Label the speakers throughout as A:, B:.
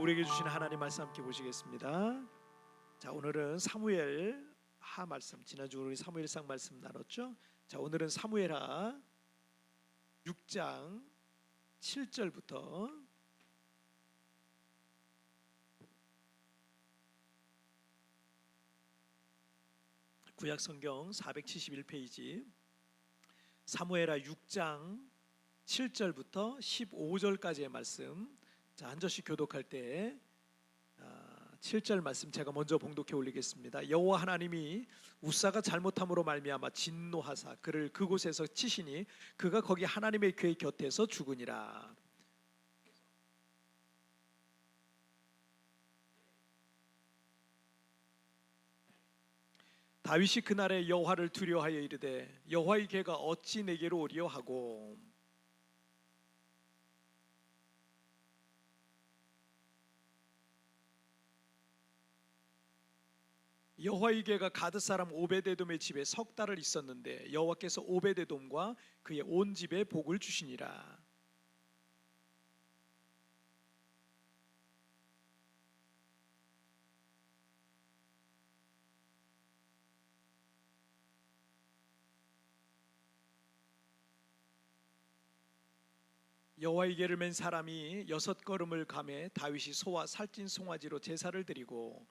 A: 우리에게 주신 하나님 말씀 함께 보시겠습니다. 자, 오늘은 사무엘 하 말씀, 지난주 우리 사무엘상 말씀 나눴죠. 자, 오늘은 사무엘하 6장 7절부터 구약성경 471페이지 사무엘하 6장 7절부터 15절까지의 말씀, 자, 한 절씩 교독할 때 7절 말씀 제가 먼저 봉독해 올리겠습니다. 여호와 하나님이 우사가 잘못함으로 말미암아 진노하사 그를 그곳에서 치시니 그가 거기 하나님의 궤 곁에서 죽으니라. 다윗이 그날에 여호와를 두려워하여 이르되 여호와의 궤가 어찌 내게로 오리요 하고, 여호와의 궤가 가드 사람 오베데돔의 집에 석 달을 있었는데 여호와께서 오베데돔과 그의 온 집에 복을 주시니라. 여호와의 궤를 맨 사람이 6걸음을 가매 다윗이 소와 살찐 송아지로 제사를 드리고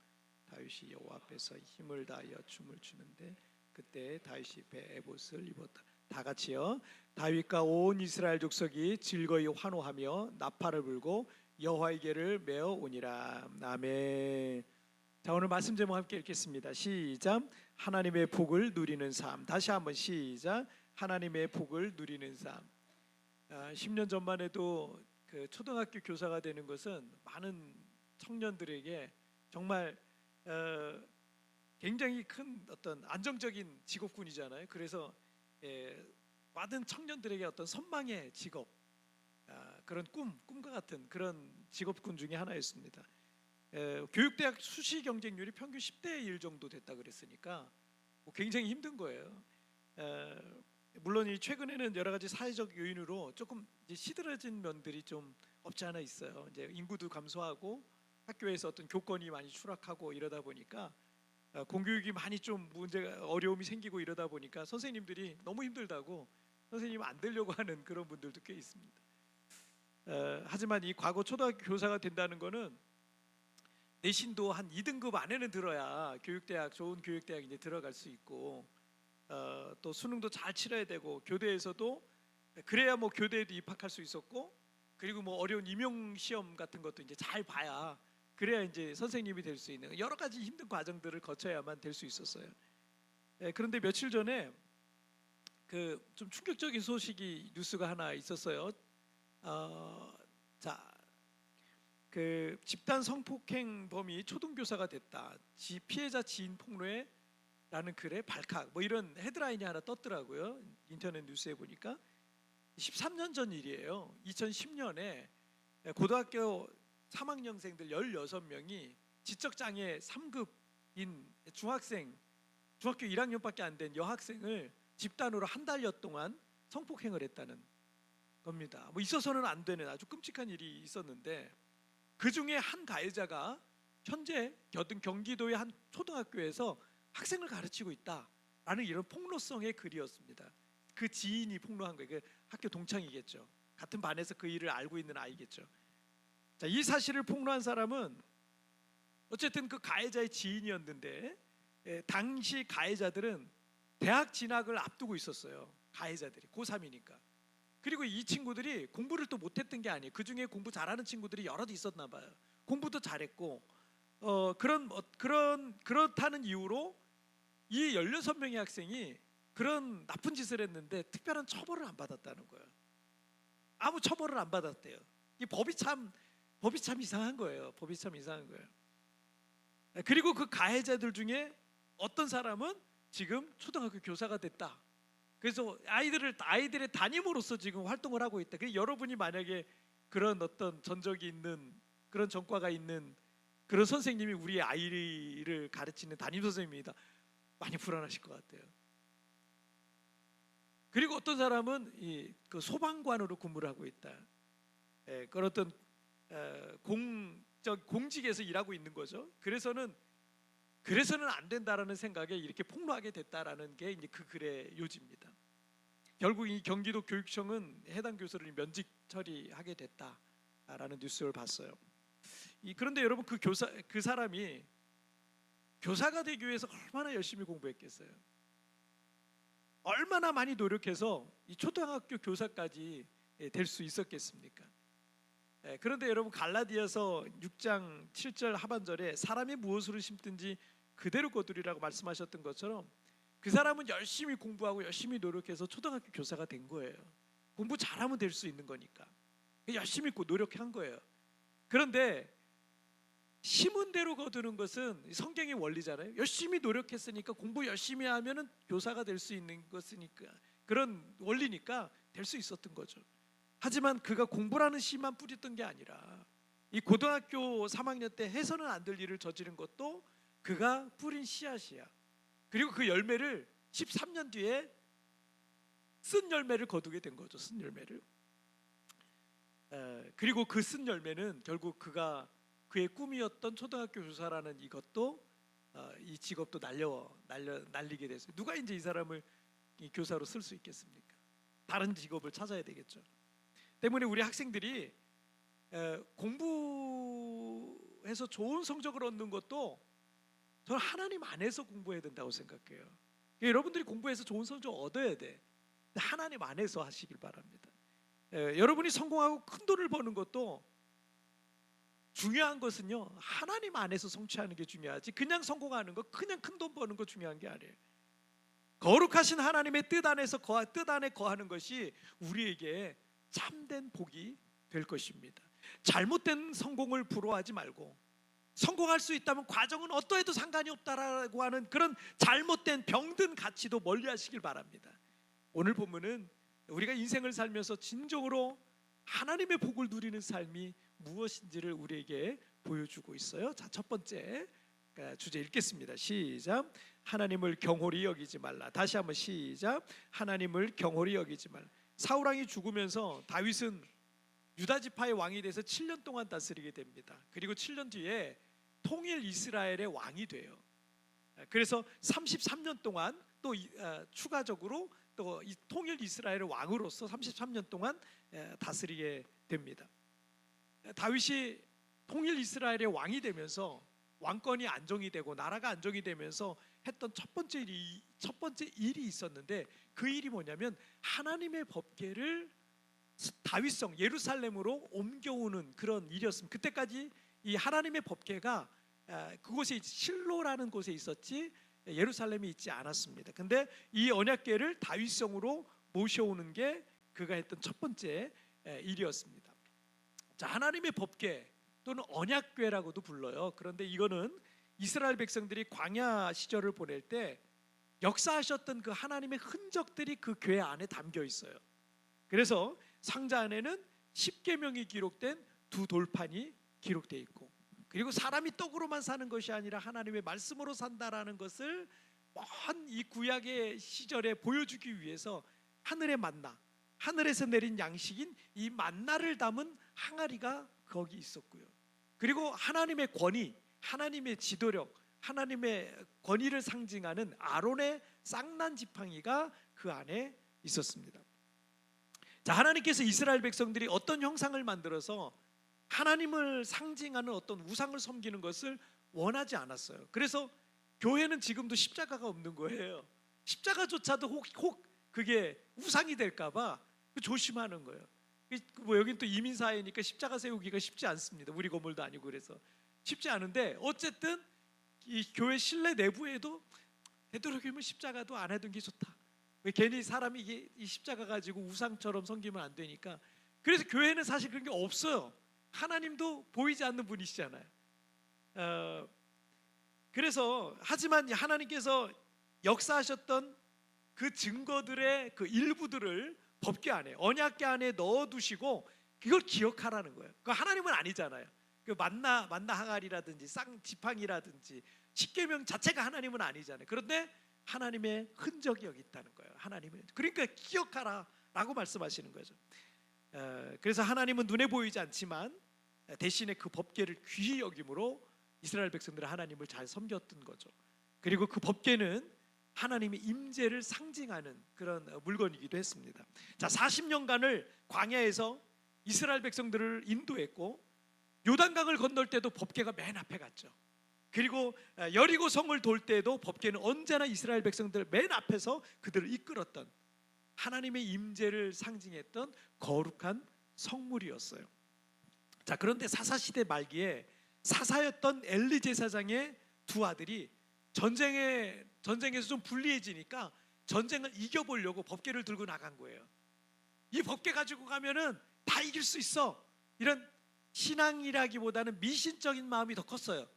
A: 다윗이 여호와 앞에서 힘을 다하여 춤을 추는데 그때 다윗이 베옷을 입었다. 다 같이요. 다윗과 온 이스라엘 족속이 즐거이 환호하며 나팔을 불고 여호와의 궤를 메어 오니라. 아멘. 자, 오늘 말씀 제목 함께 읽겠습니다. 시작. 하나님의 복을 누리는 삶. 다시 한번 시작. 하나님의 복을 누리는 삶. 10년 전만 해도 그 초등학교 교사가 되는 것은 많은 청년들에게 정말 굉장히 큰 어떤 안정적인 직업군이잖아요. 그래서 많은 청년들에게 어떤 선망의 직업, 그런 꿈과 같은 그런 직업군 중에 하나였습니다. 교육대학 수시 경쟁률이 평균 10대 1 정도 됐다 그랬으니까 굉장히 힘든 거예요. 물론 이 최근에는 여러 가지 사회적 요인으로 조금 이제 시들어진 면들이 좀 없지 않아 있어요. 이제 인구도 감소하고 학교에서 어떤 교권이 많이 추락하고 이러다 보니까 공교육이 많이 좀 문제가 어려움이 생기고 이러다 보니까 선생님들이 너무 힘들다고 선생님 안 되려고 하는 그런 분들도 꽤 있습니다. 하지만 이 과거 초등학교 교사가 된다는 거는 내신도 한 2등급 안에는 들어야 교육대학, 좋은 교육대학 이제 들어갈 수 있고, 또 수능도 잘 치러야 되고 교대에서도 그래야 뭐 교대에도 입학할 수 있었고, 그리고 뭐 어려운 임용 시험 같은 것도 이제 잘 봐야 그래야 이제 선생님이 될 수 있는 여러 가지 힘든 과정들을 거쳐야만 될 수 있었어요. 그런데 며칠 전에 그 좀 충격적인 소식이 뉴스가 하나 있었어요. 그 집단 성폭행범이 초등교사가 됐다. 피해자 지인 폭로에라는 글에 발칵 뭐 이런 헤드라인이 하나 떴더라고요. 인터넷 뉴스에 보니까 13년 전 일이에요. 2010년에 고등학교 3학년생들 16명이 지적장애 3급인 중학교 1학년밖에 안 된 여학생을 집단으로 한 달여 동안 성폭행을 했다는 겁니다. 뭐 있어서는 안 되는 아주 끔찍한 일이 있었는데, 그 중에 한 가해자가 현재 경기도의 한 초등학교에서 학생을 가르치고 있다라는 이런 폭로성의 글이었습니다. 그 지인이 폭로한 거예요. 그 학교 동창이겠죠. 같은 반에서 그 일을 알고 있는 아이겠죠. 자, 이 사실을 폭로한 사람은 어쨌든 그 가해자의 지인이었는데, 당시 가해자들은 대학 진학을 앞두고 있었어요. 가해자들이 고3이니까. 그리고 이 친구들이 공부를 또 못했던 게 아니에요. 그 중에 공부 잘하는 친구들이 여럿 있었나 봐요. 공부도 잘했고, 그렇다는 이유로 이 16명의 학생이 그런 나쁜 짓을 했는데 특별한 처벌을 안 받았다는 거예요. 아무 처벌을 안 받았대요. 이 법이 참 이상한 거예요. 법이 참 이상한 거예요. 그리고 그 가해자들 중에 어떤 사람은 지금 초등학교 교사가 됐다. 그래서 아이들의 담임으로서 지금 활동을 하고 있다. 그래서 여러분이 만약에 그런 어떤 전적이 있는 그런 전과가 있는 그런 선생님이 우리 아이를 가르치는 담임 선생님이다. 많이 불안하실 것 같아요. 그리고 어떤 사람은 그 소방관으로 근무를 하고 있다. 그런 어떤 공직에서 일하고 있는 거죠. 그래서는 안 된다라는 생각에 이렇게 폭로하게 됐다라는 게 이제 그 글의 요지입니다. 결국 이 경기도 교육청은 해당 교사를 면직 처리하게 됐다라는 뉴스를 봤어요. 그런데 여러분, 그 사람이 교사가 되기 위해서 얼마나 열심히 공부했겠어요? 얼마나 많이 노력해서 이 초등학교 교사까지 될 수 있었겠습니까? 그런데 여러분, 갈라디아서 6장 7절 하반절에 사람이 무엇으로 심든지 그대로 거두리라고 말씀하셨던 것처럼 그 사람은 열심히 공부하고 열심히 노력해서 초등학교 교사가 된 거예요. 공부 잘하면 될 수 있는 거니까 열심히 노력한 거예요. 그런데 심은 대로 거두는 것은 성경의 원리잖아요. 열심히 노력했으니까, 공부 열심히 하면은 교사가 될 수 있는 것이니까, 그런 원리니까 될 수 있었던 거죠. 하지만 그가 공부라는 씨만 뿌렸던 게 아니라 이 고등학교 3학년 때 해서는 안 될 일을 저지른 것도 그가 뿌린 씨앗이야. 그리고 그 열매를 13년 뒤에 쓴 열매를 거두게 된 거죠. 쓴 열매를. 그리고 그 쓴 열매는 결국 그의 꿈이었던 초등학교 교사라는 이것도, 이 직업도 날리게 됐어요. 누가 이제 이 사람을 이 교사로 쓸 수 있겠습니까? 다른 직업을 찾아야 되겠죠. 때문에 우리 학생들이 공부해서 좋은 성적을 얻는 것도 저는 하나님 안에서 공부해야 된다고 생각해요. 여러분들이 공부해서 좋은 성적 얻어야 돼. 하나님 안에서 하시길 바랍니다. 여러분이 성공하고 큰 돈을 버는 것도 중요한 것은요, 하나님 안에서 성취하는 게 중요하지, 그냥 성공하는 거, 그냥 큰 돈 버는 거 중요한 게 아니에요. 거룩하신 하나님의 뜻 안에 거하는 것이 우리에게 참된 복이 될 것입니다. 잘못된 성공을 부러워하지 말고, 성공할 수 있다면 과정은 어떠해도 상관이 없다라고 하는 그런 잘못된 병든 가치도 멀리 하시길 바랍니다. 오늘 본문은 우리가 인생을 살면서 진정으로 하나님의 복을 누리는 삶이 무엇인지를 우리에게 보여주고 있어요. 자, 첫 번째 주제 읽겠습니다. 시작. 하나님을 경홀히 여기지 말라. 다시 한번 시작. 하나님을 경홀히 여기지 말라. 사울 왕이 죽으면서 다윗은 유다 지파의 왕이 돼서 7년 동안 다스리게 됩니다. 그리고 7년 뒤에 통일 이스라엘의 왕이 돼요. 그래서 33년 동안 또 추가적으로 또 이 통일 이스라엘의 왕으로서 33년 동안 다스리게 됩니다. 다윗이 통일 이스라엘의 왕이 되면서 왕권이 안정이 되고 나라가 안정이 되면서 했던 첫 번째 일이 있었는데, 그 일이 뭐냐면 하나님의 법궤를 다윗성 예루살렘으로 옮겨오는 그런 일이었습니다. 그때까지 이 하나님의 법궤가 그곳에 실로라는 곳에 있었지 예루살렘에 있지 않았습니다. 근데 이 언약궤를 다윗성으로 모셔오는 게 그가 했던 첫 번째 일이었습니다. 자, 하나님의 법궤 또는 언약궤라고도 불러요. 그런데 이거는 이스라엘 백성들이 광야 시절을 보낼 때 역사하셨던 그 하나님의 흔적들이 그 궤 안에 담겨 있어요. 그래서 상자 안에는 십계명이 기록된 두 돌판이 기록되어 있고, 그리고 사람이 떡으로만 사는 것이 아니라 하나님의 말씀으로 산다라는 것을 먼 이 구약의 시절에 보여주기 위해서 하늘의 만나, 하늘에서 내린 양식인 이 만나를 담은 항아리가 거기 있었고요. 그리고 하나님의 권위, 하나님의 지도력, 하나님의 권위를 상징하는 아론의 쌍난 지팡이가 그 안에 있었습니다. 자, 하나님께서 이스라엘 백성들이 어떤 형상을 만들어서 하나님을 상징하는 어떤 우상을 섬기는 것을 원하지 않았어요. 그래서 교회는 지금도 십자가가 없는 거예요. 십자가조차도 혹 그게 우상이 될까 봐 조심하는 거예요. 뭐 여긴 또 이민 사회니까 십자가 세우기가 쉽지 않습니다. 우리 건물도 아니고 그래서 쉽지 않은데, 어쨌든 이 교회 실내 내부에도 되도록이면 십자가도 안 해둔 게 좋다. 왜 괜히 사람이 이 십자가 가지고 우상처럼 섬기면 안 되니까. 그래서 교회는 사실 그런 게 없어요. 하나님도 보이지 않는 분이시잖아요. 그래서 하지만 하나님께서 역사하셨던 그 증거들의 그 일부들을 법궤 안에, 언약궤 안에 넣어두시고 그걸 기억하라는 거예요. 그 하나님은 아니잖아요. 그 만나 항아리라든지 쌍 지팡이라든지 십계명 자체가 하나님은 아니잖아요. 그런데 하나님의 흔적이 여기 있다는 거예요. 하나님은, 그러니까 기억하라라고 말씀하시는 거죠. 그래서 하나님은 눈에 보이지 않지만 대신에 그 법궤를 귀히 여김으로 이스라엘 백성들은 하나님을 잘 섬겼던 거죠. 그리고 그 법궤는 하나님의 임재를 상징하는 그런 물건이기도 했습니다. 자, 40년간을 광야에서 이스라엘 백성들을 인도했고 요단강을 건널 때도 법궤가 맨 앞에 갔죠. 그리고 여리고 성을 돌 때도 법궤는 언제나 이스라엘 백성들 맨 앞에서 그들을 이끌었던 하나님의 임재를 상징했던 거룩한 성물이었어요. 자, 그런데 사사시대 말기에 사사였던 엘리 제사장의 두 아들이 전쟁에서 좀 불리해지니까 전쟁을 이겨보려고 법궤를 들고 나간 거예요. 이 법궤 가지고 가면은 다 이길 수 있어, 이런 신앙이라기보다는 미신적인 마음이 더 컸어요.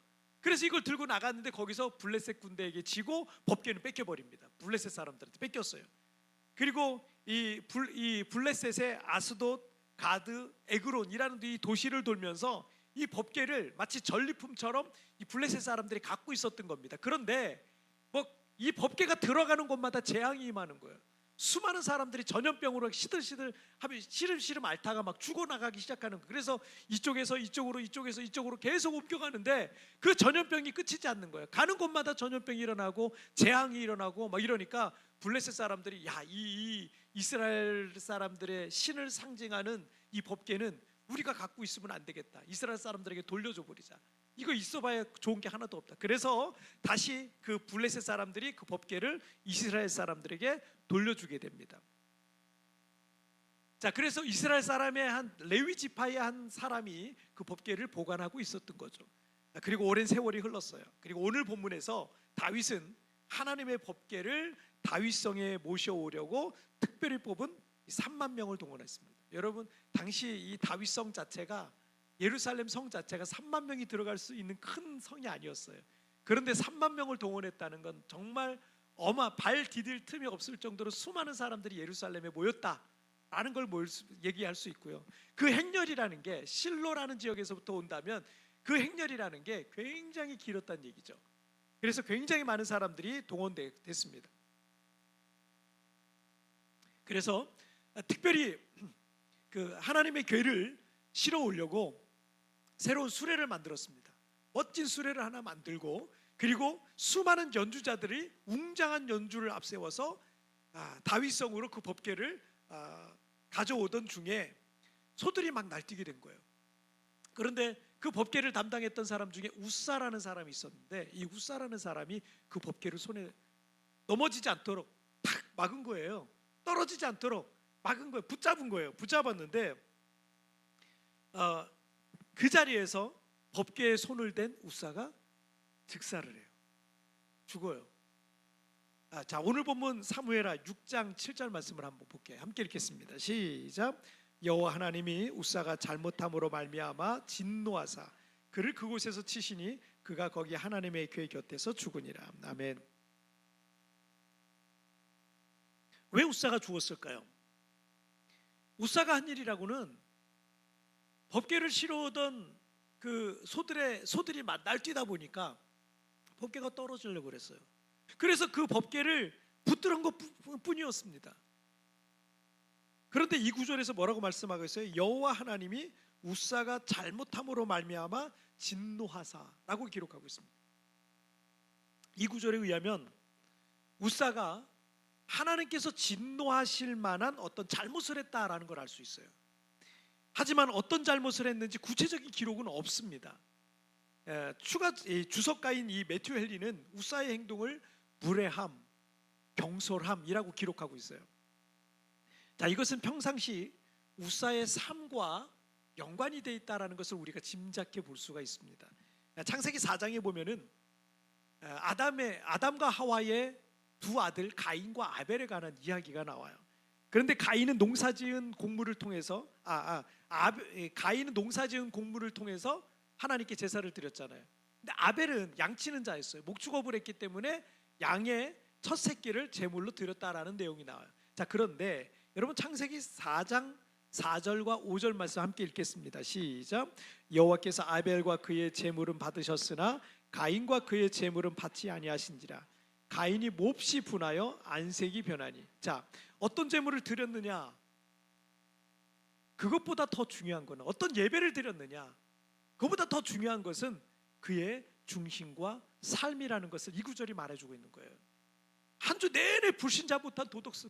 A: 그래서 이걸 들고 나갔는데 거기서 블레셋 군대에게 지고 법궤는 뺏겨버립니다. 블레셋 사람들한테 뺏겼어요. 그리고 이 블레셋의 아스돗, 가드, 에그론이라는 이 도시를 돌면서 이 법궤를 마치 전리품처럼 이 블레셋 사람들이 갖고 있었던 겁니다. 그런데 이 법궤가 들어가는 곳마다 재앙이 임하는 거예요. 수많은 사람들이 전염병으로 시들시들 하면 시름시름 앓다가 막 죽어나가기 시작하는 거예요. 그래서 이쪽에서 이쪽으로, 이쪽에서 이쪽으로 계속 옮겨가는데 그 전염병이 끝이지 않는 거예요. 가는 곳마다 전염병이 일어나고 재앙이 일어나고 막 이러니까 블레셋 사람들이 이 이스라엘 사람들의 신을 상징하는 이 법궤는 우리가 갖고 있으면 안 되겠다, 이스라엘 사람들에게 돌려줘 버리자, 이거 있어봐야 좋은 게 하나도 없다. 그래서 다시 그 블레셋 사람들이 그 법궤를 이스라엘 사람들에게 돌려주게 됩니다. 자, 그래서 이스라엘 사람의 한 레위 지파의 한 사람이 그 법궤를 보관하고 있었던 거죠. 그리고 오랜 세월이 흘렀어요. 그리고 오늘 본문에서 다윗은 하나님의 법궤를 다윗성에 모셔오려고 특별히 뽑은 3만 명을 동원했습니다. 여러분, 당시 이 다윗성 자체가, 예루살렘 성 자체가 3만 명이 들어갈 수 있는 큰 성이 아니었어요. 그런데 3만 명을 동원했다는 건 정말 발 디딜 틈이 없을 정도로 수많은 사람들이 예루살렘에 모였다라는 걸 얘기할 수 있고요. 그 행렬이라는 게 실로라는 지역에서부터 온다면 그 행렬이라는 게 굉장히 길었다는 얘기죠. 그래서 굉장히 많은 사람들이 동원됐습니다. 그래서 특별히 그 하나님의 궤를 실어 오려고 새로운 수레를 만들었습니다. 멋진 수레를 하나 만들고, 그리고 수많은 연주자들이 웅장한 연주를 앞세워서 다윗성으로 그 법궤를 가져오던 중에 소들이 막 날뛰게 된 거예요. 그런데 그 법궤를 담당했던 사람 중에 우사라는 사람이 있었는데, 이 우사라는 사람이 그 법궤를 손에 넘어지지 않도록 탁 막은 거예요. 떨어지지 않도록 막은 거예요. 붙잡은 거예요. 붙잡았는데 그 자리에서 법궤에 손을 댄 우사가 즉사를 해요. 죽어요. 자, 오늘 본문 사무엘하 6장 7절 말씀을 한번 볼게요. 함께 읽겠습니다. 시작. 여호와 하나님이 우사가 잘못함으로 말미암아 진노하사 그를 그곳에서 치시니 그가 거기 하나님의 궤 곁에서 죽으니라. 아멘. 왜 우사가 죽었을까요? 우사가 한 일이라고는 법궤를 실어오던 그 소들이 날뛰다 보니까 법궤가 떨어지려고 그랬어요. 그래서 그 법궤를 붙들은 것뿐이었습니다. 그런데 이 구절에서 뭐라고 말씀하고 있어요? 여호와 하나님이 우사가 잘못함으로 말미암아 진노하사라고 기록하고 있습니다. 이 구절에 의하면 우사가 하나님께서 진노하실 만한 어떤 잘못을 했다라는 걸 알 수 있어요. 하지만 어떤 잘못을 했는지 구체적인 기록은 없습니다. 주석가인 이 매튜 헨리는 우사의 행동을 무례함, 경솔함이라고 기록하고 있어요. 자, 이것은 평상시 우사의 삶과 연관이 되어 있다는 것을 우리가 짐작해 볼 수가 있습니다. 창세기 4장에 보면은 아담과 하와의 두 아들 가인과 아벨에 관한 이야기가 나와요. 그런데 가인은 농사지은 곡물을 통해서 가인은 농사지은 곡물을 통해서 하나님께 제사를 드렸잖아요. 근데 아벨은 양치는 자였어요. 목축업을 했기 때문에 양의 첫 새끼를 제물로 드렸다라는 내용이 나와요. 자, 그런데 여러분, 창세기 4장 4절과 5절 말씀 함께 읽겠습니다. 시작. 여호와께서 아벨과 그의 제물은 받으셨으나 가인과 그의 제물은 받지 아니하신지라. 가인이 몹시 분하여 안색이 변하니. 자, 어떤 제물을 드렸느냐, 그것보다 더 중요한 거는 어떤 예배를 드렸느냐, 그보다 더 중요한 것은 그의 중심과 삶이라는 것을 이 구절이 말해주고 있는 거예요. 한 주 내내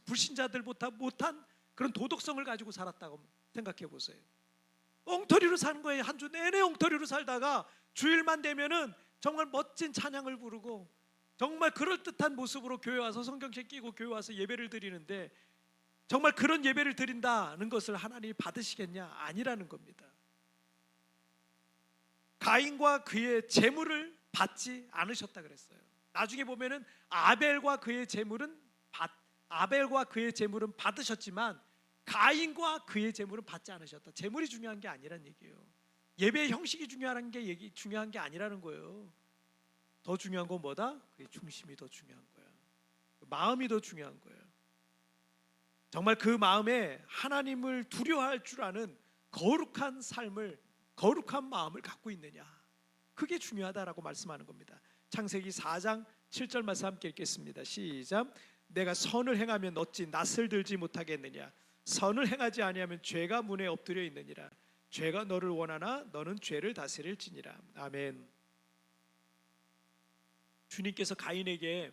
A: 불신자들보다 못한 그런 도덕성을 가지고 살았다고 생각해 보세요. 엉터리로 사는 거예요. 한 주 내내 엉터리로 살다가 주일만 되면은 정말 멋진 찬양을 부르고 정말 그럴듯한 모습으로 교회 와서 성경책 끼고 교회 와서 예배를 드리는데, 정말 그런 예배를 드린다는 것을 하나님이 받으시겠냐? 아니라는 겁니다. 가인과 그의 재물을 받지 않으셨다 그랬어요. 나중에 보면은 아벨과 그의 재물은 받으셨지만 가인과 그의 재물은 받지 않으셨다. 재물이 중요한 게 아니란 얘기예요. 예배의 형식이 중요한 게 아니라는 거예요. 더 중요한 건 뭐다? 그의 중심이 더 중요한 거야. 마음이 더 중요한 거예요. 정말 그 마음에 하나님을 두려워할 줄 아는 거룩한 삶을, 거룩한 마음을 갖고 있느냐, 그게 중요하다라고 말씀하는 겁니다. 창세기 4장 7절 말씀 함께 읽겠습니다. 시작. 내가 선을 행하면 어찌 낯을 들지 못하겠느냐? 선을 행하지 아니하면 죄가 문에 엎드려 있느니라. 죄가 너를 원하나 너는 죄를 다스릴지니라. 아멘. 주님께서 가인에게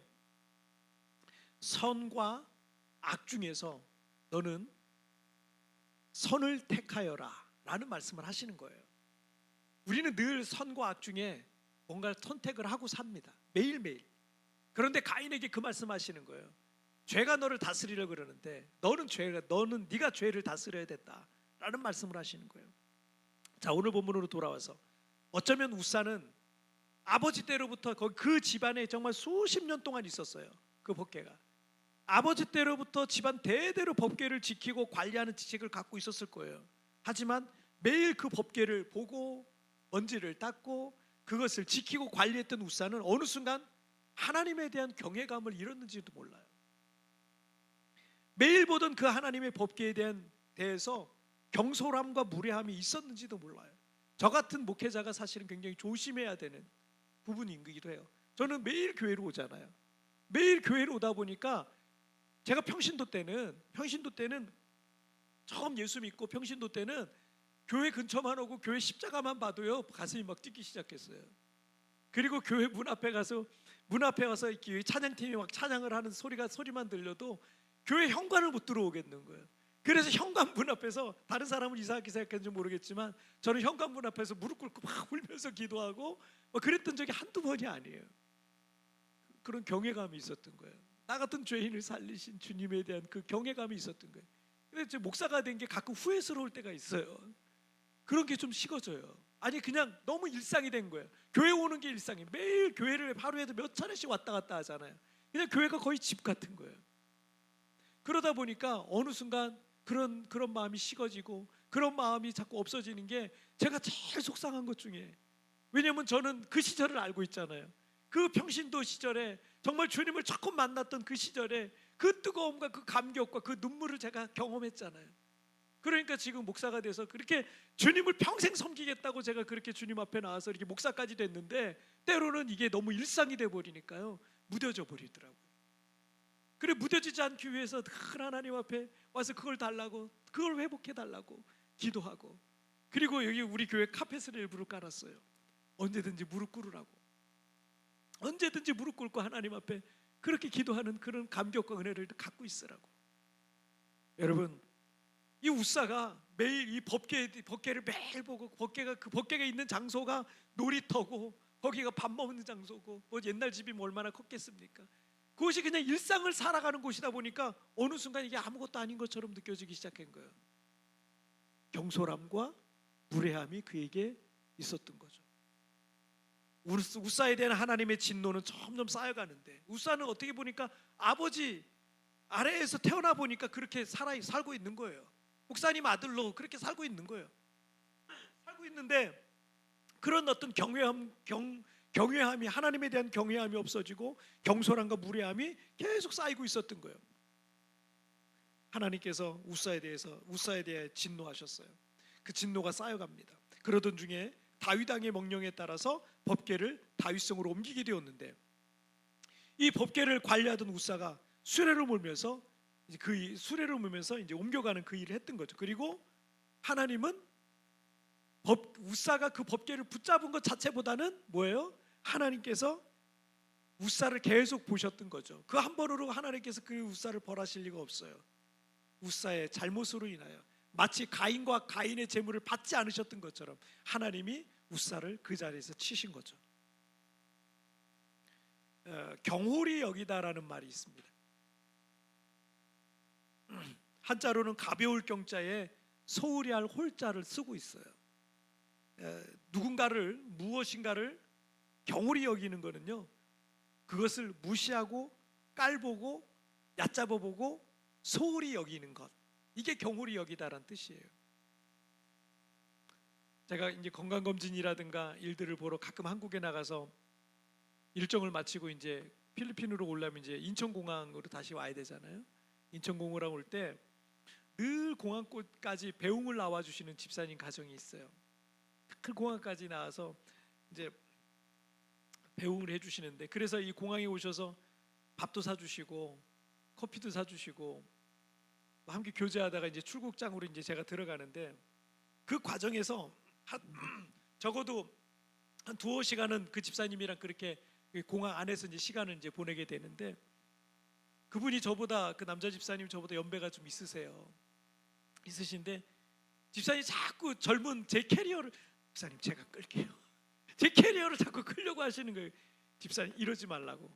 A: 선과 악 중에서 너는 선을 택하여라 라는 말씀을 하시는 거예요. 우리는 늘 선과 악 중에 뭔가 선택을 하고 삽니다. 매일매일. 그런데 가인에게 그 말씀하시는 거예요. 죄가 너를 다스리려고 그러는데 너는 네가 죄를 다스려야 된다라는 말씀을 하시는 거예요. 자, 오늘 본문으로 돌아와서 어쩌면 우사는 아버지 때로부터 그 집안에 정말 수십 년 동안 있었어요. 그 법궤가 아버지 때로부터 집안 대대로 법궤를 지키고 관리하는 지식을 갖고 있었을 거예요. 하지만 매일 그 법궤를 보고 먼지를 닦고 그것을 지키고 관리했던 우사는 어느 순간 하나님에 대한 경외감을 잃었는지도 몰라요. 매일 보던 그 하나님의 법궤에 대해서 경솔함과 무례함이 있었는지도 몰라요. 저 같은 목회자가 사실은 굉장히 조심해야 되는 부분이기도 해요. 저는 매일 교회로 오잖아요. 매일 교회로 오다 보니까 제가 평신도 때는 처음 예수 믿고 평신도 때는 교회 근처만 오고 교회 십자가만 봐도요 가슴이 막 뛰기 시작했어요. 그리고 교회 문 앞에 가서 찬양팀이 막 찬양을 하는 소리만 들려도 교회 현관을 못 들어오겠는 거예요. 그래서 현관 문 앞에서, 다른 사람은 이상하게 생각했는지 모르겠지만 저는 현관 문 앞에서 무릎 꿇고 막 울면서 기도하고 그랬던 적이 한두 번이 아니에요. 그런 경외감이 있었던 거예요. 나 같은 죄인을 살리신 주님에 대한 그 경외감이 있었던 거예요. 근데 제 목사가 된 게 가끔 후회스러울 때가 있어요. 그런 게 좀 식어져요. 아니 그냥 너무 일상이 된 거예요. 교회 오는 게 일상이에요. 매일 교회를 하루에도 몇 차례씩 왔다 갔다 하잖아요. 그냥 교회가 거의 집 같은 거예요. 그러다 보니까 어느 순간 그런 마음이 식어지고 그런 마음이 자꾸 없어지는 게 제가 제일 속상한 것 중에, 왜냐하면 저는 그 시절을 알고 있잖아요. 그 평신도 시절에 정말 주님을 처음 만났던 그 시절에 그 뜨거움과 그 감격과 그 눈물을 제가 경험했잖아요. 그러니까 지금 목사가 돼서 그렇게 주님을 평생 섬기겠다고 제가 그렇게 주님 앞에 나와서 이렇게 목사까지 됐는데, 때로는 이게 너무 일상이 돼버리니까요 무뎌져 버리더라고요. 그래, 무뎌지지 않기 위해서 큰 하나님 앞에 와서 그걸 달라고, 그걸 회복해 달라고 기도하고, 그리고 여기 우리 교회 카펫을 일부러 깔았어요. 언제든지 무릎 꿇으라고. 언제든지 무릎 꿇고 하나님 앞에 그렇게 기도하는 그런 감격과 은혜를 갖고 있으라고. 여러분, 이 우사가 매일 이 법궤를 매일 보고, 그 법궤가 있는 장소가 놀이터고 거기가 밥 먹는 장소고, 뭐 옛날 집이 뭐 얼마나 컸겠습니까? 그것이 그냥 일상을 살아가는 곳이다 보니까 어느 순간 이게 아무것도 아닌 것처럼 느껴지기 시작한 거예요. 경솔함과 무례함이 그에게 있었던 거죠. 우사에 대한 하나님의 진노는 점점 쌓여가는데, 우사는 어떻게 보니까 아버지 아래에서 태어나 보니까 그렇게 살고 있는 거예요. 목사님 아들로 그렇게 살고 있는 거예요. 살고 있는데 그런 어떤 경외함이, 하나님에 대한 경외함이 없어지고 경솔함과 무례함이 계속 쌓이고 있었던 거예요. 하나님께서 우사에 대해 진노하셨어요. 그 진노가 쌓여갑니다. 그러던 중에 다윗 왕의 명령에 따라서 법궤를 다윗성으로 옮기게 되었는데, 이 법궤를 관리하던 우사가 수레를 몰면서 이제 옮겨가는 그 일을 했던 거죠. 그리고 하나님은 우사가 그 법궤를 붙잡은 것 자체보다는 뭐예요? 하나님께서 우사를 계속 보셨던 거죠. 그 한 번으로 하나님께서 그 우사를 벌하실 리가 없어요. 우사의 잘못으로 인하여 마치 가인과 가인의 제물을 받지 않으셨던 것처럼 하나님이 우사를 그 자리에서 치신 거죠. 경홀히 여기다라는 말이 있습니다. 한자로는 가벼울 경자에 소홀히 할 홀자를 쓰고 있어요. 누군가를 무엇인가를 경홀히 여기는 거는요, 그것을 무시하고 깔보고 얕잡아보고 소홀히 여기는 것, 이게 경홀히 여기다라는 뜻이에요. 제가 이제 건강검진이라든가 일들을 보러 가끔 한국에 나가서 일정을 마치고 이제 필리핀으로 오려면 이제 인천공항으로 다시 와야 되잖아요. 인천공항 올 때 늘 공항까지 배웅을 나와주시는 집사님 가정이 있어요. 그 공항까지 나와서 이제 배웅을 해주시는데, 그래서 이 공항에 오셔서 밥도 사주시고 커피도 사주시고 함께 교제하다가 이제 출국장으로 이제 제가 들어가는데, 그 과정에서 적어도 한 2-5시간은 그 집사님이랑 그렇게 공항 안에서 이제 시간을 이제 보내게 되는데, 그분이 저보다, 그 남자 집사님 저보다 연배가 좀 있으신데 집사님이 자꾸 젊은 제 캐리어를, 집사님 제가 끌게요, 제 캐리어를 자꾸 끌려고 하시는 거예요. 집사님 이러지 말라고.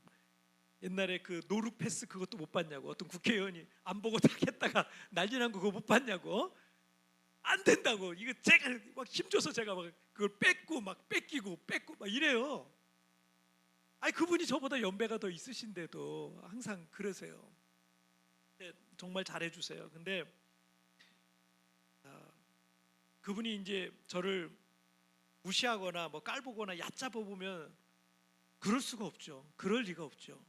A: 옛날에 그 노루 패스 그것도 못 봤냐고, 어떤 국회의원이 안 보고 딱 했다가 난리 난 거 그거 못 봤냐고. 안 된다고. 이거 제가 막 힘줘서 제가 막 그걸 뺏고 막 뺏기고 뺏고 막 이래요. 아니 그분이 저보다 연배가 더 있으신데도 항상 그러세요. 정말 잘해주세요. 근데 그분이 이제 저를 무시하거나 뭐 깔보거나 얕잡아 보면 그럴 수가 없죠. 그럴 리가 없죠.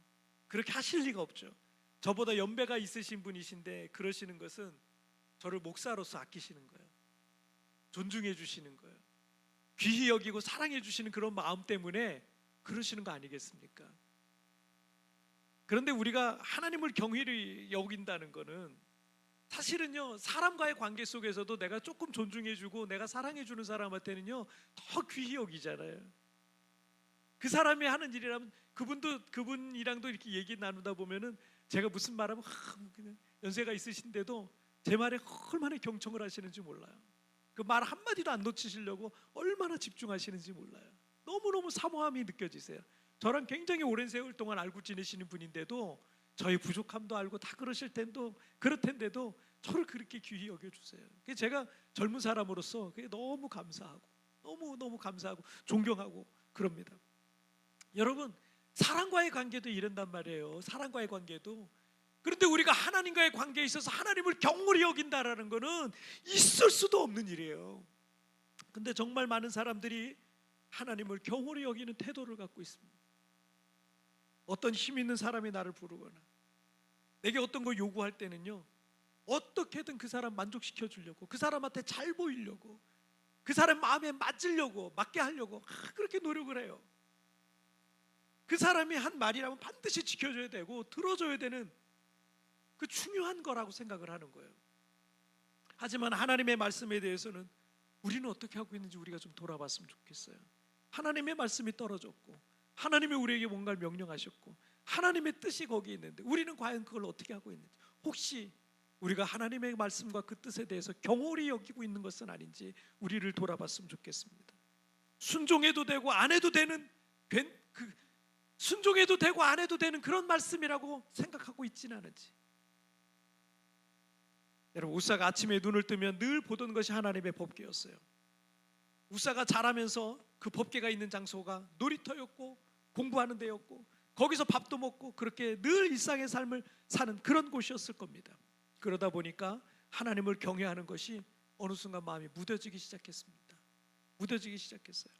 A: 그렇게 하실 리가 없죠. 저보다 연배가 있으신 분이신데 그러시는 것은 저를 목사로서 아끼시는 거예요. 존중해 주시는 거예요. 귀히 여기고 사랑해 주시는 그런 마음 때문에 그러시는 거 아니겠습니까? 그런데 우리가 하나님을 경외히 여긴다는 것은 사실은요, 사람과의 관계 속에서도 내가 조금 존중해 주고 내가 사랑해 주는 사람한테는요 더 귀히 여기잖아요. 그 사람이 하는 일이라면 그분이랑도 이렇게 얘기 나누다 보면은 제가 무슨 말하면 그냥 연세가 있으신데도 제 말에 얼마나 경청을 하시는지 몰라요. 그 말 한마디도 안 놓치시려고 얼마나 집중하시는지 몰라요. 너무너무 사모함이 느껴지세요. 저랑 굉장히 오랜 세월 동안 알고 지내시는 분인데도 저의 부족함도 알고 다 그럴 텐데도 저를 그렇게 귀히 여겨주세요. 제가 젊은 사람으로서 그게 너무 감사하고 너무 감사하고 존경하고 그럽니다. 여러분, 사랑과의 관계도 이런단 말이에요. 사랑과의 관계도. 그런데 우리가 하나님과의 관계에 있어서 하나님을 경홀히 여긴다라는 것은 있을 수도 없는 일이에요. 근데 정말 많은 사람들이 하나님을 경홀히 여기는 태도를 갖고 있습니다. 어떤 힘 있는 사람이 나를 부르거나 내게 어떤 걸 요구할 때는요, 어떻게든 그 사람 만족시켜 주려고, 그 사람한테 잘 보이려고, 그 사람 마음에 맞게 하려고 그렇게 노력을 해요. 그 사람이 한 말이라면 반드시 지켜줘야 되고 들어줘야 되는 그 중요한 거라고 생각을 하는 거예요. 하지만 하나님의 말씀에 대해서는 우리는 어떻게 하고 있는지 우리가 좀 돌아봤으면 좋겠어요. 하나님의 말씀이 떨어졌고 하나님이 우리에게 뭔가를 명령하셨고 하나님의 뜻이 거기에 있는데 우리는 과연 그걸 어떻게 하고 있는지, 혹시 우리가 하나님의 말씀과 그 뜻에 대해서 경홀히 여기고 있는 것은 아닌지 우리를 돌아봤으면 좋겠습니다. 순종해도 되고 안 해도 되는, 순종해도 되고 안 해도 되는 그런 말씀이라고 생각하고 있지는 않은지. 여러분, 우사가 아침에 눈을 뜨면 늘 보던 것이 하나님의 법궤였어요. 우사가 자라면서 그 법궤가 있는 장소가 놀이터였고 공부하는 데였고 거기서 밥도 먹고 그렇게 늘 일상의 삶을 사는 그런 곳이었을 겁니다. 그러다 보니까 하나님을 경외하는 것이 어느 순간 마음이 무뎌지기 시작했습니다. 무뎌지기 시작했어요.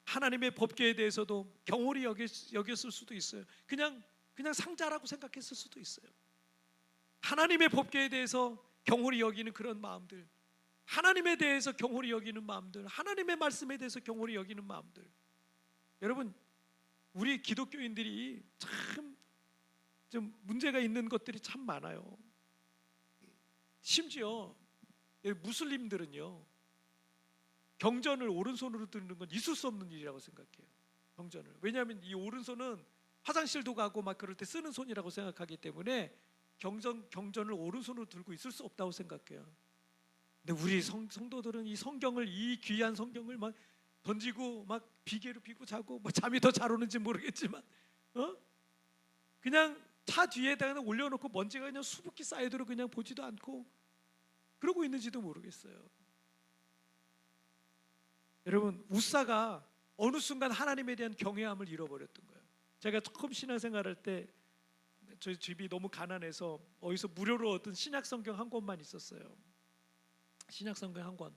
A: 하나님의 법궤에 대해서도 경홀히 여겼을 수도 있어요. 그냥 상자라고 생각했을 수도 있어요. 하나님의 법궤에 대해서 경홀히 여기는 그런 마음들, 하나님에 대해서 경홀히 여기는 마음들, 하나님의 말씀에 대해서 경홀히 여기는 마음들. 여러분, 우리 기독교인들이 참 좀 문제가 있는 것들이 참 많아요. 심지어 무슬림들은요, 경전을 오른손으로 듣는 건 있을 수 없는 일이라고 생각해요. 경전을. 왜냐하면 이 오른손은 화장실도 가고 막 그럴 때 쓰는 손이라고 생각하기 때문에 경전을 오른손으로 들고 있을 수 없다고 생각해요. 근데 우리 성도들은 이 성경을, 이 귀한 성경을 막 던지고 막 비계로 비고 자고, 뭐 잠이 더 잘 오는지 모르겠지만 그냥 차 뒤에다가 올려놓고 먼지가 그냥 수북히 쌓이도록 그냥 보지도 않고 그러고 있는지도 모르겠어요. 여러분, 우사가 어느 순간 하나님에 대한 경외함을 잃어버렸던 거예요. 제가 처음 신앙생활할 때 저희 집이 너무 가난해서 어디서 무료로 얻은 신약성경 한 권만 있었어요. 신약성경 한 권,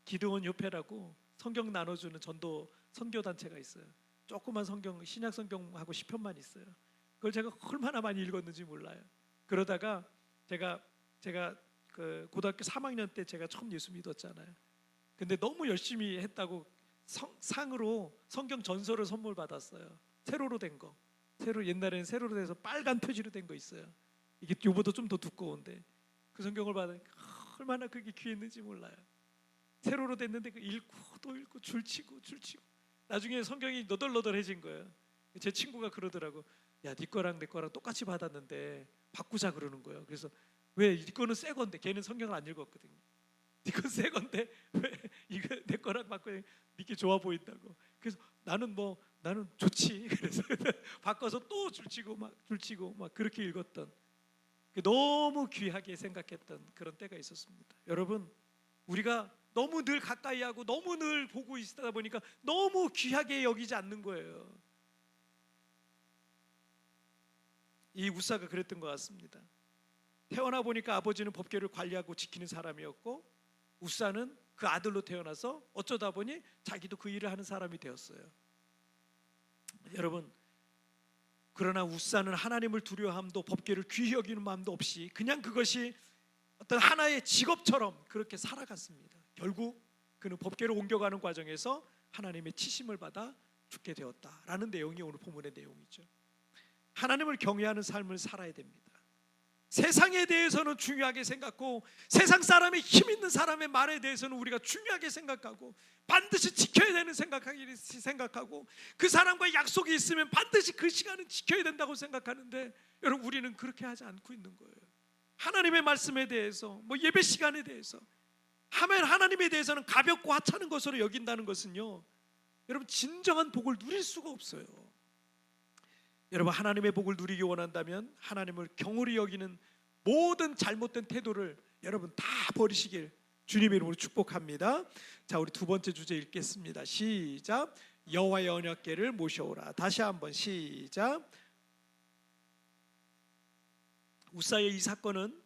A: 기드온 협회라고 성경 나눠주는 전도 선교단체가 있어요. 조그만 성경, 신약성경하고 시편만 있어요. 그걸 제가 얼마나 많이 읽었는지 몰라요. 그러다가 제가 그 고등학교 3학년 때 제가 처음 예수 믿었잖아요. 근데 너무 열심히 했다고 상으로 성경 전서를 선물 받았어요. 세로로 된 거. 옛날에는 세로로 돼서 빨간 표지로 된 거 있어요. 이게 요보다 좀 더 두꺼운데 그 성경을 받으니까 얼마나 그게 귀했는지 몰라요. 세로로 됐는데 그 읽고 또 읽고 줄치고 나중에 성경이 너덜너덜해진 거예요. 제 친구가 그러더라고. 야, 네 거랑 내 거랑 똑같이 받았는데 바꾸자 그러는 거예요. 그래서 왜? 네 거는 새 건데. 걔는 성경을 안 읽었거든요. 네 건 새 건데 왜 이거 내 거랑 바꾸니 네게 좋아 보인다고. 그래서 나는 좋지. 그래서 바꿔서 또 줄치고 막 그렇게 읽었던, 너무 귀하게 생각했던 그런 때가 있었습니다. 여러분, 우리가 너무 늘 가까이 하고 너무 늘 보고 있다 보니까 너무 귀하게 여기지 않는 거예요. 이 우사가 그랬던 것 같습니다. 태어나 보니까 아버지는 법궤를 관리하고 지키는 사람이었고, 우사는 그 아들로 태어나서 어쩌다 보니 자기도 그 일을 하는 사람이 되었어요. 여러분, 그러나 우사는 하나님을 두려워함도 법궤를 귀히 여기는 마음도 없이 그냥 그것이 어떤 하나의 직업처럼 그렇게 살아갔습니다. 결국 그는 법궤를 옮겨가는 과정에서 하나님의 치심을 받아 죽게 되었다라는 내용이 오늘 본문의 내용이죠. 하나님을 경외하는 삶을 살아야 됩니다. 세상에 대해서는 중요하게 생각하고, 세상 사람의 힘 있는 사람의 말에 대해서는 우리가 중요하게 생각하고 반드시 지켜야 되는 생각하고, 그 사람과 약속이 있으면 반드시 그 시간은 지켜야 된다고 생각하는데, 여러분, 우리는 그렇게 하지 않고 있는 거예요. 하나님의 말씀에 대해서, 예배 시간에 대해서, 하나님에 대해서는 가볍고 하찮은 것으로 여긴다는 것은요, 여러분, 진정한 복을 누릴 수가 없어요. 여러분, 하나님의 복을 누리기 원한다면 하나님을 경홀히 여기는 모든 잘못된 태도를 여러분 다 버리시길 주님의 이름으로 축복합니다. 자, 우리 두 번째 주제 읽겠습니다. 시작. 여호와의 언약궤를 모셔오라. 다시 한번 시작. 우사의 이 사건은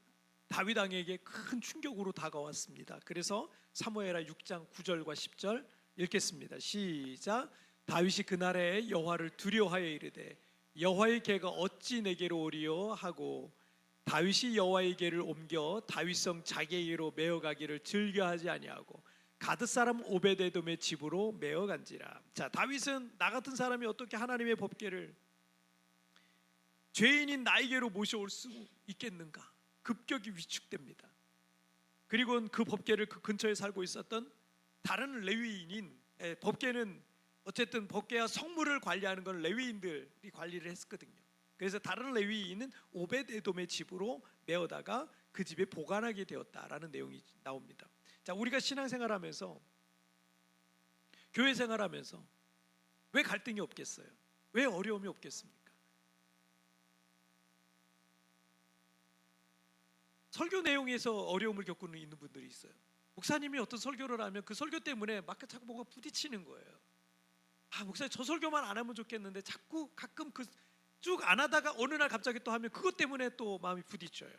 A: 다윗 왕에게 큰 충격으로 다가왔습니다. 그래서 사무엘하 6장 9절과 10절 읽겠습니다. 시작. 다윗이 그날에 여호와를 두려워하여 이르되 여호와의 궤가 어찌 내게로 오리요 하고, 다윗이 여호와의 궤를 옮겨 다윗성 자기에게로 메어가기를 즐겨하지 아니하고 가드 사람 오베데돔의 집으로 메어간지라. 자, 다윗은 나 같은 사람이 어떻게 하나님의 법궤를 죄인인 나에게로 모셔올 수 있겠는가? 급격히 위축됩니다. 그리고 그 법궤를 그 근처에 살고 있었던 다른 레위인인, 법궤는 어쨌든 법궤와 성물을 관리하는 건 레위인들이 관리를 했었거든요. 그래서 다른 레위인은 오벳에돔의 집으로 메어다가 그 집에 보관하게 되었다라는 내용이 나옵니다. 자, 우리가 신앙생활하면서, 교회 생활하면서 왜 갈등이 없겠어요? 왜 어려움이 없겠습니까? 설교 내용에서 어려움을 겪고 있는 분들이 있어요. 목사님이 어떤 설교를 하면 그 설교 때문에 막 자꾸 뭔가 부딪히는 거예요. 목사님, 저 설교만 안 하면 좋겠는데 자꾸 가끔 그 쭉 안 하다가 어느 날 갑자기 또 하면 그것 때문에 또 마음이 부딪혀요.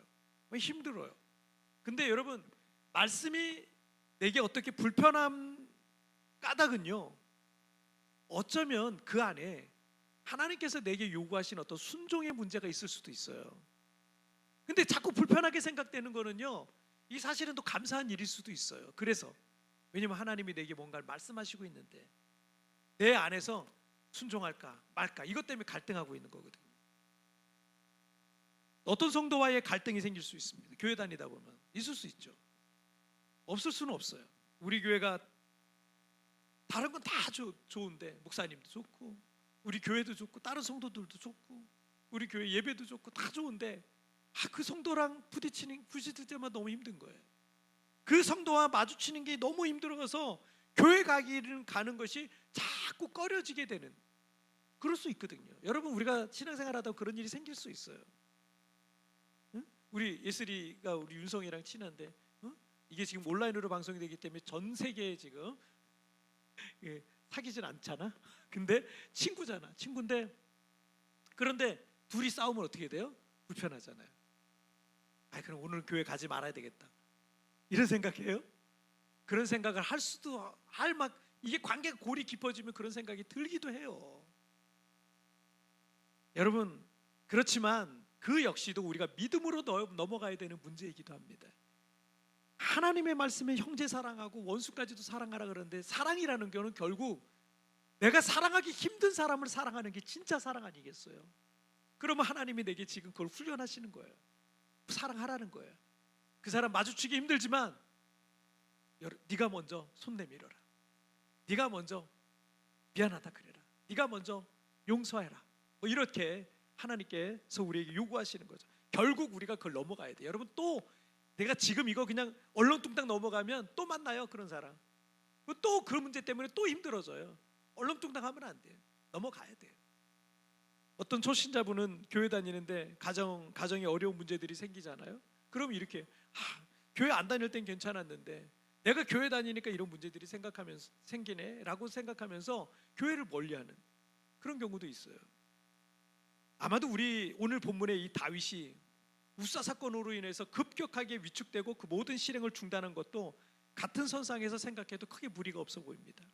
A: 힘들어요. 근데 여러분, 말씀이 내게 어떻게 불편함 까닭은요, 어쩌면 그 안에 하나님께서 내게 요구하신 어떤 순종의 문제가 있을 수도 있어요. 근데 자꾸 불편하게 생각되는 거는요, 이 사실은 또 감사한 일일 수도 있어요. 그래서 왜냐면 하나님이 내게 뭔가를 말씀하시고 있는데 내 안에서 순종할까 말까, 이것 때문에 갈등하고 있는 거거든요. 어떤 성도와의 갈등이 생길 수 있습니다. 교회 다니다 보면 있을 수 있죠. 없을 수는 없어요. 우리 교회가 다른 건 다 좋은데 목사님도 좋고 우리 교회도 좋고 다른 성도들도 좋고 우리 교회 예배도 좋고 다 좋은데 그 성도랑 부딪힐 때마다 너무 힘든 거예요. 그 성도와 마주치는 게 너무 힘들어서 교회 가는 것이 자꾸 꺼려지게 되는, 그럴 수 있거든요. 여러분, 우리가 신앙생활하다 그런 일이 생길 수 있어요. 응? 우리 예슬이가 우리 윤성이랑 친한데 이게 지금 온라인으로 방송이 되기 때문에 전 세계에 지금 사귀진 않잖아. 근데 친구인데 그런데 둘이 싸우면 어떻게 돼요? 불편하잖아요. 그럼 오늘 교회 가지 말아야 되겠다, 이런 생각해요? 그런 생각을 할 수도 이게 관계가 골이 깊어지면 그런 생각이 들기도 해요. 여러분, 그렇지만 그 역시도 우리가 믿음으로 넘어가야 되는 문제이기도 합니다. 하나님의 말씀에 형제 사랑하고 원수까지도 사랑하라 그러는데, 사랑이라는 거는 결국 내가 사랑하기 힘든 사람을 사랑하는 게 진짜 사랑 아니겠어요? 그러면 하나님이 내게 지금 그걸 훈련하시는 거예요. 사랑하라는 거예요. 그 사람 마주치기 힘들지만 네가 먼저 손 내밀어라. 네가 먼저 미안하다 그래라. 네가 먼저 용서해라. 이렇게 하나님께서 우리에게 요구하시는 거죠. 결국 우리가 그걸 넘어가야 돼요. 여러분, 또 내가 지금 이거 그냥 얼렁뚱땅 넘어가면 또 만나요, 그런 사람. 또 그 문제 때문에 또 힘들어져요. 얼렁뚱땅 하면 안 돼요. 넘어가야 돼요. 어떤 초신자분은 교회 다니는데 가정에 어려운 문제들이 생기잖아요. 그럼 이렇게 교회 안 다닐 땐 괜찮았는데 내가 교회 다니니까 이런 문제들이 생기네 라고 생각하면서 교회를 멀리하는 그런 경우도 있어요. 아마도 우리 오늘 본문의 이 다윗이 우사 사건으로 인해서 급격하게 위축되고 그 모든 실행을 중단한 것도 같은 선상에서 생각해도 크게 무리가 없어 보입니다.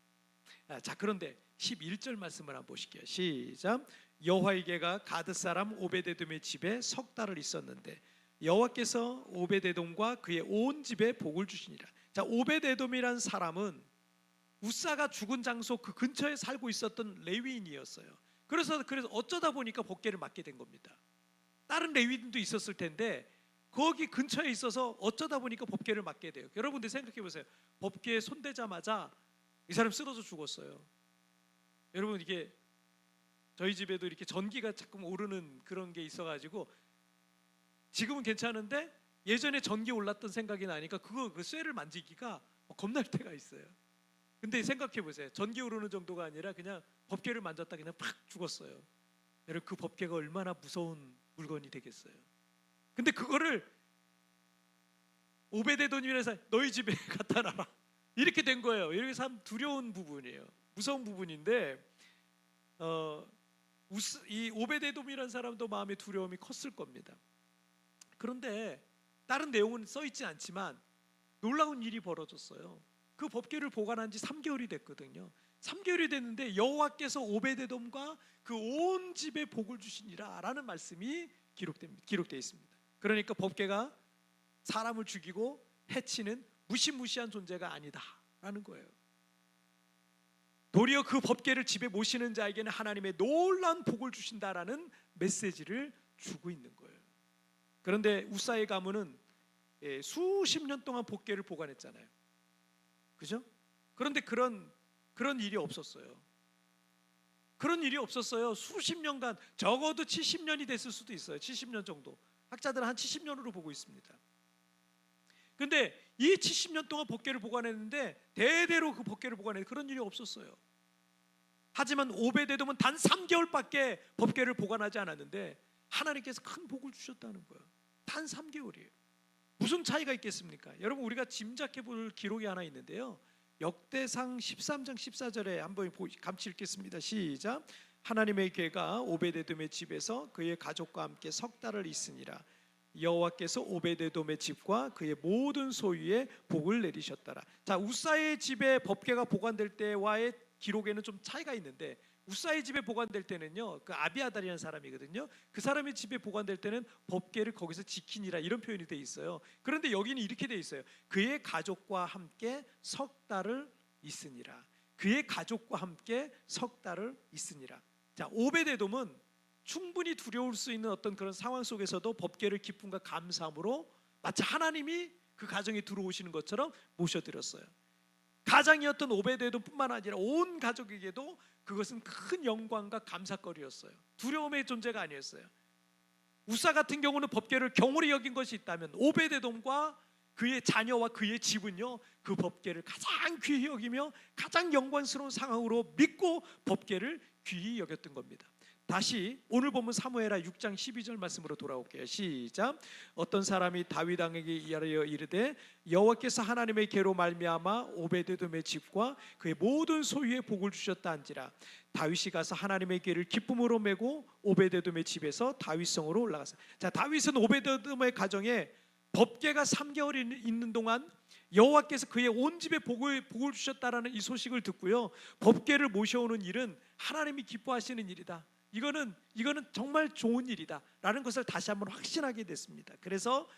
A: 자, 그런데 11절 말씀을 한번 보실게요. 시작. 여호와의 개가 가드 사람 오베데돔의 집에 석 달을 있었는데 여호와께서 오베데돔과 그의 온 집에 복을 주시니라. 자, 오베데돔이란 사람은 우사가 죽은 장소 그 근처에 살고 있었던 레위인이었어요. 그래서 어쩌다 보니까 법궤를 맡게 된 겁니다. 다른 레위인도 있었을 텐데 거기 근처에 있어서 어쩌다 보니까 법궤를 맡게 돼요. 여러분들 생각해 보세요. 법궤에 손대자마자 이 사람 쓰러져 죽었어요. 여러분, 이게 저희 집에도 이렇게 전기가 자꾸 오르는 그런 게 있어가지고 지금은 괜찮은데 예전에 전기 올랐던 생각이 나니까 그 쇠를 만지기가 겁날 때가 있어요. 근데 생각해 보세요. 전기 오르는 정도가 아니라 그냥 법궤를 만졌다 그냥 팍 죽었어요. 여러분, 그 법궤가 얼마나 무서운 물건이 되겠어요. 근데 그거를 오베데돔이라서 너희 집에 갖다 놔라 이렇게 된 거예요. 이렇게 참 두려운 부분이에요. 무서운 부분인데 이 오베데돔이라는 사람도 마음의 두려움이 컸을 겁니다. 그런데 다른 내용은 써 있지 않지만 놀라운 일이 벌어졌어요. 그 법궤를 보관한 지 3개월이 됐거든요. 3개월이 됐는데 여호와께서 오베데돔과 그 온 집에 복을 주시니라 라는 말씀이 기록되어 있습니다. 그러니까 법궤가 사람을 죽이고 해치는 무시무시한 존재가 아니다 라는 거예요. 도리어 그 법궤를 집에 모시는 자에게는 하나님의 놀라운 복을 주신다라는 메시지를 주고 있는 거예요. 그런데 우사의 가문은 수십 년 동안 법궤를 보관했잖아요. 그죠? 그런데 그런 일이 없었어요. 그런 일이 없었어요. 수십 년간, 적어도 70년이 됐을 수도 있어요. 70년 정도. 학자들은 한 70년으로 보고 있습니다. 근데 이 70년 동안 법궤를 보관했는데 대대로 그 법궤를 보관했는데 그런 일이 없었어요. 하지만 오베데돔은 단 3개월밖에 법궤를 보관하지 않았는데 하나님께서 큰 복을 주셨다는 거예요. 단 3개월이에요. 무슨 차이가 있겠습니까? 여러분, 우리가 짐작해 볼 기록이 하나 있는데요. 역대상 13장 14절에 한번 같이 읽겠습니다. 시작. 하나님의 궤가 오베데돔의 집에서 그의 가족과 함께 석 달을 있으니라. 여호와께서 오베데돔의 집과 그의 모든 소유에 복을 내리셨더라. 자, 우사의 집에 법궤가 보관될 때와의 기록에는 좀 차이가 있는데 우사의 집에 보관될 때는요, 그 아비아달이라는 사람이거든요. 그 사람의 집에 보관될 때는 법궤를 거기서 지키니라 이런 표현이 돼 있어요. 그런데 여기는 이렇게 돼 있어요. 그의 가족과 함께 석 달을 있으니라. 그의 가족과 함께 석 달을 있으니라. 자, 오베데돔은 충분히 두려울 수 있는 어떤 그런 상황 속에서도 법궤를 기쁨과 감사함으로 마치 하나님이 그 가정에 들어오시는 것처럼 모셔드렸어요. 가장이었던 오베드에돔뿐만 아니라 온 가족에게도 그것은 큰 영광과 감사거리였어요. 두려움의 존재가 아니었어요. 우사 같은 경우는 법궤를 경홀히 여긴 것이 있다면 오베드에돔과 그의 자녀와 그의 집은요, 그 법궤를 가장 귀히 여기며 가장 영광스러운 상황으로 믿고 법궤를 귀히 여겼던 겁니다. 다시 오늘 본문 사무엘하 6장 12절 말씀으로 돌아올게요. 시작. 어떤 사람이 다윗 왕에게 이르되 여호와께서 하나님의 계로 말미암아 오베드에돔의 집과 그의 모든 소유에 복을 주셨다 한지라. 다윗이 가서 하나님의 계를 기쁨으로 메고 오베드에돔의 집에서 다윗성으로 올라갔어요. 자, 다윗은 오베드에돔의 가정에 법궤가 3개월 있는 동안 여호와께서 그의 온 집에 복을 주셨다라는 이 소식을 듣고요, 법궤를 모셔오는 일은 하나님이 기뻐하시는 일이다. 이거는 정말 좋은 일이다라는 것을 다시 한번 확신하게 됐습니다. 그래서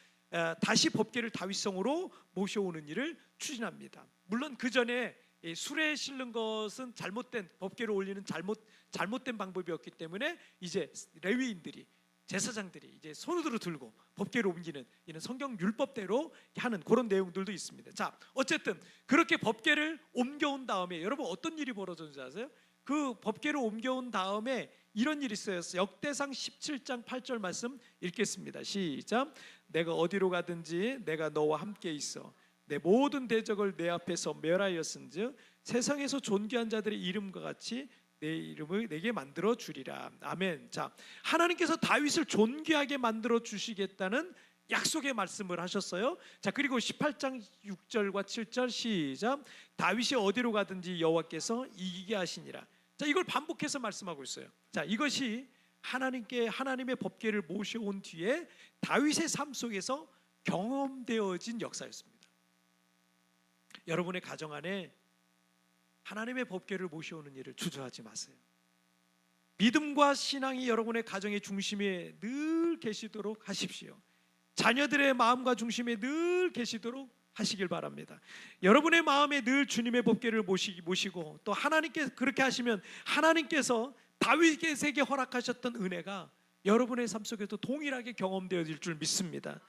A: 다시 법궤를 다윗성으로 모셔오는 일을 추진합니다. 물론 그 전에 수레에 실는 것은 잘못된, 법궤를 올리는 잘못된 방법이었기 때문에 이제 레위인들이, 제사장들이 이제 손으로 들고 법궤를 옮기는, 이는 성경 율법대로 하는 그런 내용들도 있습니다. 자, 어쨌든 그렇게 법궤를 옮겨온 다음에 여러분 어떤 일이 벌어졌는지 아세요? 그 법궤를 옮겨온 다음에 이런 일이 있어요. 역대상 17장 8절 말씀 읽겠습니다. 시작. 내가 어디로 가든지 내가 너와 함께 있어 내 모든 대적을 내 앞에서 멸하였은즉 세상에서 존귀한 자들의 이름과 같이 내 이름을 내게 만들어 주리라. 아멘. 자, 하나님께서 다윗을 존귀하게 만들어 주시겠다는 약속의 말씀을 하셨어요. 자, 그리고 18장 6절과 7절 시작. 다윗이 어디로 가든지 여호와께서 이기게 하시니라. 자, 이걸 반복해서 말씀하고 있어요. 자, 이것이 하나님의 법궤를 모셔온 뒤에 다윗의 삶 속에서 경험되어진 역사였습니다. 여러분의 가정 안에 하나님의 법궤를 모셔오는 일을 주저하지 마세요. 믿음과 신앙이 여러분의 가정의 중심에 늘 계시도록 하십시오. 자녀들의 마음과 중심에 늘 계시도록 하시길 바랍니다. 여러분의 마음에 늘 주님의 법궤를 모시고 또 하나님께 그렇게 하시면 하나님께서 다윗에게 허락하셨던 은혜가 여러분의 삶 속에도 동일하게 경험되어질 줄 믿습니다.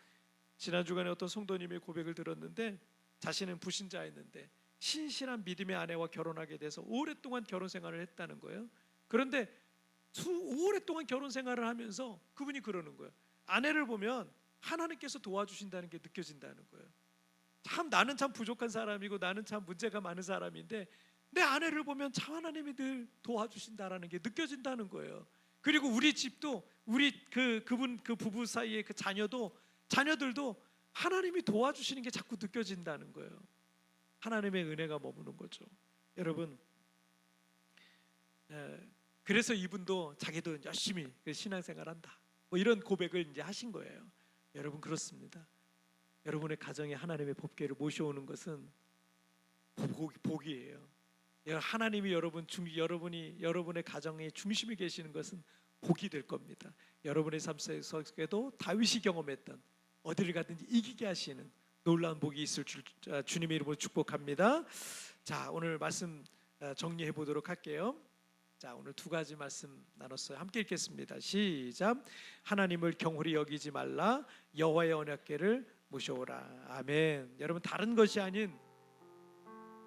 A: 지난 주간에 어떤 성도님의 고백을 들었는데, 자신은 불신자였는데 신실한 믿음의 아내와 결혼하게 돼서 오랫동안 결혼 생활을 했다는 거예요. 그런데 오랫동안 결혼 생활을 하면서 그분이 그러는 거예요. 아내를 보면 하나님께서 도와주신다는 게 느껴진다는 거예요. 나는 참 부족한 사람이고 나는 참 문제가 많은 사람인데 내 아내를 보면 참 하나님이 늘 도와주신다라는 게 느껴진다는 거예요. 그리고 우리 집도 그분 그 부부 사이의 그 자녀들도 하나님이 도와주시는 게 자꾸 느껴진다는 거예요. 하나님의 은혜가 머무는 거죠. 여러분, 그래서 이분도 자기도 열심히 신앙생활한다, 뭐 이런 고백을 이제 하신 거예요. 여러분, 그렇습니다. 여러분의 가정에 하나님의 법궤를 모셔오는 것은 복이에요. 하나님이 여러분의 가정의 중심에 계시는 것은 복이 될 겁니다. 여러분의 삶 속에도 다윗이 경험했던 어디를 가든지 이기게 하시는 놀라운 복이 있을 줄 주님의 이름으로 축복합니다. 자, 오늘 말씀 정리해 보도록 할게요. 자, 오늘 두 가지 말씀 나눴어요. 함께 읽겠습니다. 시작. 하나님을 경홀히 여기지 말라. 여호와의 언약궤를 모셔오라. 아멘. 여러분, 다른 것이 아닌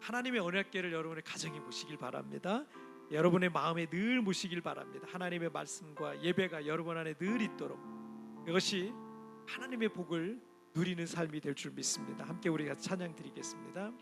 A: 하나님의 언약궤를 여러분의 가정에 모시길 바랍니다. 여러분의 마음에 늘 모시길 바랍니다. 하나님의 말씀과 예배가 여러분 안에 늘 있도록, 이것이 하나님의 복을 누리는 삶이 될 줄 믿습니다. 함께 우리가 찬양 드리겠습니다.